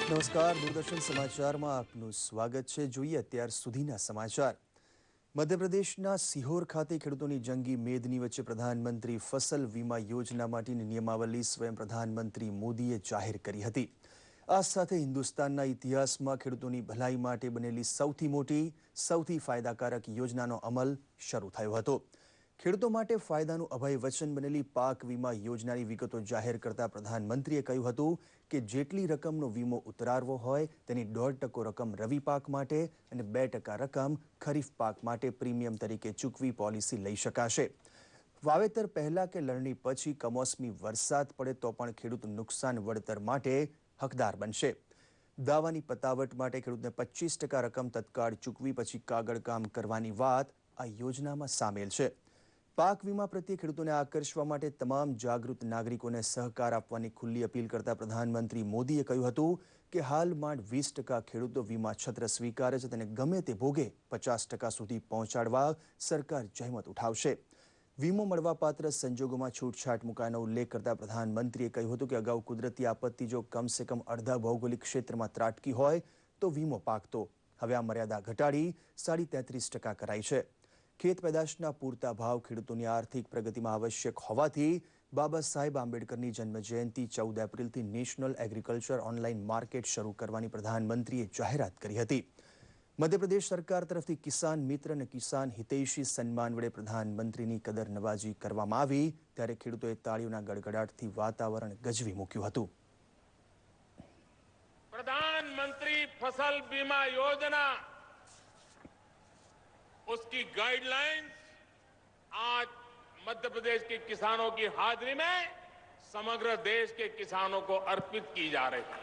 નમસ્કાર, દૂરદર્શન સમાચારમાં આપનું સ્વાગત છે. જોઈએ અત્યાર સુધીના સમાચાર. મધ્યપ્રદેશના સિહોર ખાતે ખેડૂતોની જંગી મેદની વચ્ચે પ્રધાનમંત્રી ફસલ વીમા યોજના માટેની નિયમાવલી સ્વયં પ્રધાનમંત્રી મોદીએ જાહેર કરી હતી. આ સાથે હિન્દુસ્તાનના ઇતિહાસમાં ખેડૂતોની ભલાઈ માટે બનેલી સૌથી મોટી, સૌથી ફાયદાકારક યોજનાનો અમલ શરૂ થયો હતો. ખેડૂતો માટે ફાયદાનું અભય વચન બનેલી પાક વીમા યોજનાની વિગતો જાહેર કરતા પ્રધાનમંત્રીએ કહ્યું હતું કે જેટલી રકમનો વીમો ઉતરાવવો હોય તેની 1.5% રકમ રવિ પાક માટે અને 2% રકમ ખરીફ પાક માટે પ્રીમિયમ તરીકે ચૂકવી પોલિસી લઈ શકાશે. વાવેતર પહેલા કે લણણી પછી કમોસમી વરસાદ પડે તો પણ ખેડૂત નુકસાન વળતર માટે હકદાર બનશે. દાવાની પતાવટ માટે ખેડૂતને 25% રકમ તત્કાળ ચૂકવી પછી કાગળ કામ કરવાની વાત આ યોજનામાં સામેલ છે. પાક વીમા પ્રત્યે ખેડૂતોને આકર્ષવા માટે તમામ જાગૃત નાગરિકોને સહકાર આપવાની ખુલ્લી અપીલ કરતા પ્રધાનમંત્રી મોદીએ કહ્યું હતું કે હાલમાં 20% ખેડૂતો વીમા છત્ર સ્વીકારે છે, તેને ગમે તે ભોગે 50% સુધી પહોંચાડવા સરકાર જહેમત ઉઠાવશે. વીમો મળવાપાત્ર સંજોગોમાં છૂટછાટ મુકાયાનો ઉલ્લેખ કરતા પ્રધાનમંત્રીએ કહ્યું હતું કે અગાઉ કુદરતી આપત્તિ જો કમસે કમ અડધા ભૌગોલિક ક્ષેત્રમાં ત્રાટકી હોય તો વીમો પાકતો. હવે આ મર્યાદા ઘટાડી 33.5% કરાઈ છે. ખેત પેદાશના પૂરતા ભાવ ખેડૂતોની આર્થિક પ્રગતિમાં આવશ્યક હોવાથી બાબા સાહેબ આંબેડકરની જન્મજયંતિ 14 એપ્રિલથી નેશનલ એગ્રીકલ્ચર ઓનલાઈન માર્કેટ શરૂ કરવાની પ્રધાનમંત્રીએ જાહેરાત કરી હતી. મધ્યપ્રદેશ સરકાર તરફથી કિસાન મિત્ર અને કિસાન હિતૈષી સન્માન વડે પ્રધાનમંત્રીની કદર નવાજી કરવામાં આવી ત્યારે ખેડૂતોએ તાળીઓના ગડગડાટથી વાતાવરણ ગજવી મૂક્યું હતું. प्रधानमंत्री फसल बीमा योजना उसकी गाइडलाइंस आज मध्य प्रदेश के किसानों की हाजिरी में समग्र देश के किसानों को अर्पित की जा रही है.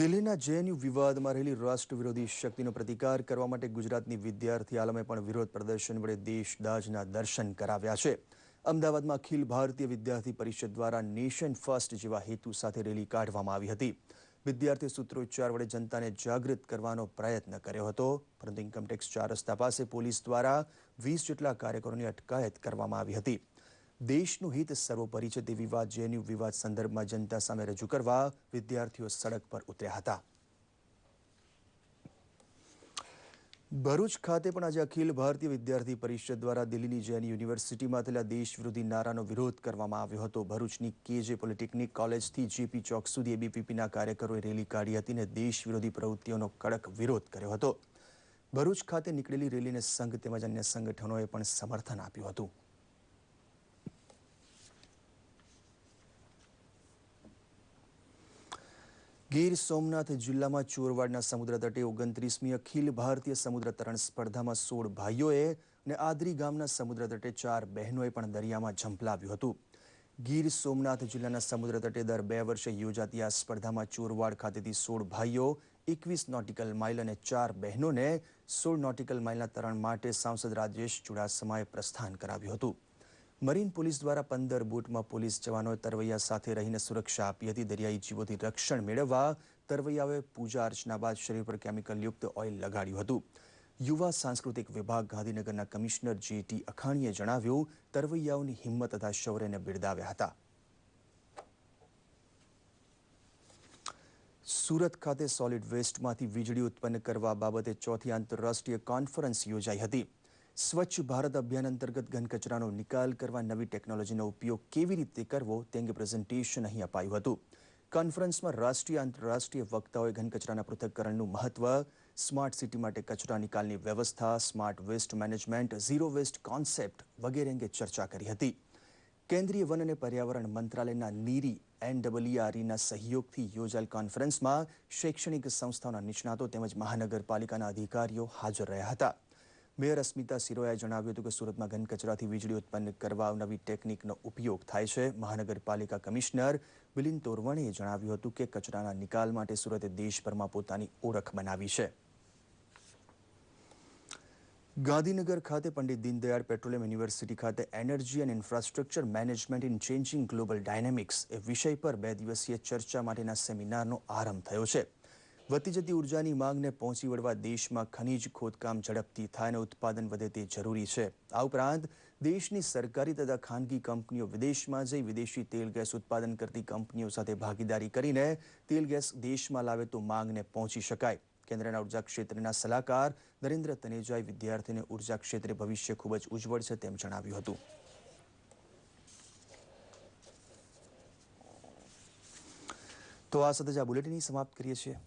દિલ્હીના જેએનયુ વિવાદમાં રહેલી રાષ્ટ્ર વિરોધી શક્તિનો પ્રતિકાર કરવા માટે ગુજરાતની વિદ્યાર્થી આલમે પણ વિરોધ પ્રદર્શન વડે દેશદાજના દર્શન કરાવ્યા છે. અમદાવાદમાં અખિલ ભારતીય વિદ્યાર્થી પરિષદ દ્વારા નેશન ફર્સ્ટ જેવા હેતુ સાથે રેલી કાઢવામાં આવી હતી. વિદ્યાર્થી સૂત્રોચ્ચાર વડે જનતાને જાગૃત કરવાનો પ્રયત્ન કર્યો હતો, પરંતુ ઇન્કમટેક્સ 4 રસ્તા પાસે પોલીસ દ્વારા 20 જેટલા કાર્યકરોની અટકાયત કરવામાં આવી હતી. દેશનું હિત સર્વોપરી છે તેવી વાત જેએનયુ વિવાદ સંદર્ભમાં જનતા સામે રજૂ કરવા વિદ્યાર્થીઓ સડક પર ઉતર્યા હતા. ભરૂચ ખાતે પણ આજે અખિલ ભારતીય વિદ્યાર્થી પરિષદ દ્વારા દિલ્હીની જેએનયુ યુનિવર્સિટીમાં થયેલા દેશ વિરોધી નારાનો વિરોધ કરવામાં આવ્યો હતો. ભરૂચની કેજે પોલિટેકનિક કોલેજથી જેપી ચોક સુધી એબીવીપીના કાર્યકરોએ રેલી કાઢી હતી અને દેશ વિરોધી પ્રવૃત્તિઓનો કડક વિરોધ કર્યો હતો. ભરૂચ ખાતે નીકળેલી રેલીને સંઘ તેમજ અન્ય સંગઠનોએ પણ સમર્થન આપ્યું હતું. ગીર સોમનાથ જિલ્લામાં ચોરવાડના સમુદ્ર તટે 29મી અખિલ ભારતીય સમુદ્ર તરણ સ્પર્ધામાં 16 ભાઈઓએ અને આદરી ગામના સમુદ્ર તટે 4 બહેનોએ પણ દરિયામાં ઝંપલાવ્યું હતું. ગીર સોમનાથ જિલ્લાના સમુદ્ર તટે દર 2 વર્ષે યોજાતી આ સ્પર્ધામાં ચોરવાડ ખાતેથી 16 ભાઈઓ 21 નોટિકલ માઇલ અને 4 બહેનોને 16 નોટિકલ માઇલના તરણ માટે સાંસદ રાજેશ ચુડાસમાએ પ્રસ્થાન કરાવ્યું હતું. મરીન પોલીસ દ્વારા 15 બોટમાં પોલીસ જવાનોએ તરવૈયા સાથે રહીને સુરક્ષા આપી હતી. દરિયાઈ જીવોથી રક્ષણ મેળવવા તરવૈયાઓએ પૂજા અર્ચના બાદ શરીર પર કેમિકલયુક્ત ઓઇલ લગાડ્યું હતું. યુવા સાંસ્કૃતિક વિભાગ ગાંધીનગરના કમિશનર જેટી અખાણીએ જણાવ્યું, તરવૈયાઓની હિંમત તથા શૌર્યને બિરદાવ્યા હતા. સુરત ખાતે સોલિડ વેસ્ટમાંથી વીજળી ઉત્પન્ન કરવા બાબતે 4થી આંતરરાષ્ટ્રીય કોન્ફરન્સ યોજાઈ હતી. સ્વચ્છ ભારત અભિયાન અંતર્ગત ઘન કચરાનો નિકાલ કરવા નવી ટેકનોલોજીનો ઉપયોગ કેવી રીતે કરવો તે અંગે પ્રેઝન્ટેશન અહીં અપાયું હતું. કોન્ફરન્સમાં રાષ્ટ્રીય આંતરરાષ્ટ્રીય વક્તાઓએ ઘન કચરાના પૃથ્થકરણનું મહત્વ, સ્માર્ટ સિટી માટે કચરા નિકાલની વ્યવસ્થા, smart waste management, zero waste concept વગેરે અંગે ચર્ચા કરી હતી. કેન્દ્રીય વન અને પર્યાવરણ મંત્રાલયના નીરી NEERIના સહયોગથી યોજાયેલ કોન્ફરન્સમાં શૈક્ષણિક સંસ્થાઓના નિષ્ણાતો તેમજ મહાનગરપાલિકાના અધિકારીઓ હાજર રહ્યા હતા. મેયર અસ્મિતા સિરોયાએ જણાવ્યું હતું કે સુરતમાં ઘન કચરાથી વીજળી ઉત્પન્ન કરવા નવી ટેકનિકનો ઉપયોગ થાય છે. મહાનગરપાલિકા કમિશનર બિલિન તોરવણેએ જણાવ્યું હતું કે કચરાના નિકાલ માટે સુરતે દેશભરમાં પોતાની ઓળખ બનાવી છે. ગાંધીનગર ખાતે પંડિત દીનદયાળ પેટ્રોલિયમ યુનિવર્સિટી ખાતે energy and infrastructure management in changing global dynamics એ વિષય પર 2 દિવસીય ચર્ચા માટેના સેમિનારનો આરંભ થયો છે. વધતી જતી ઉર્જાની માંગને પહોંચી વળવા દેશમાં ખનીજ ખોદકામ ઝડપથી થાય અને ઉત્પાદન વધે તે જરૂરી છે. આ ઉપરાંત દેશની સરકારી તથા ખાનગી કંપનીઓ વિદેશમાં જઈ વિદેશી તેલ ગેસ ઉત્પાદન કરતી કંપનીઓ સાથે ભાગીદારી કરીને તેલ ગેસ દેશમાં લાવે તો માંગને પહોંચી શકાય. કેન્દ્રના ઉર્જા ક્ષેત્રના સલાહકાર નરેન્દ્ર તનેજાએ વિદ્યાર્થીઓને ઉર્જા ક્ષેત્રે ભવિષ્ય ખૂબ જ ઉજ્જવળ છે તેમ જણાવ્યું હતું. તો આ સાથે જ આ બુલેટિન સમાપ્ત કરીએ છીએ.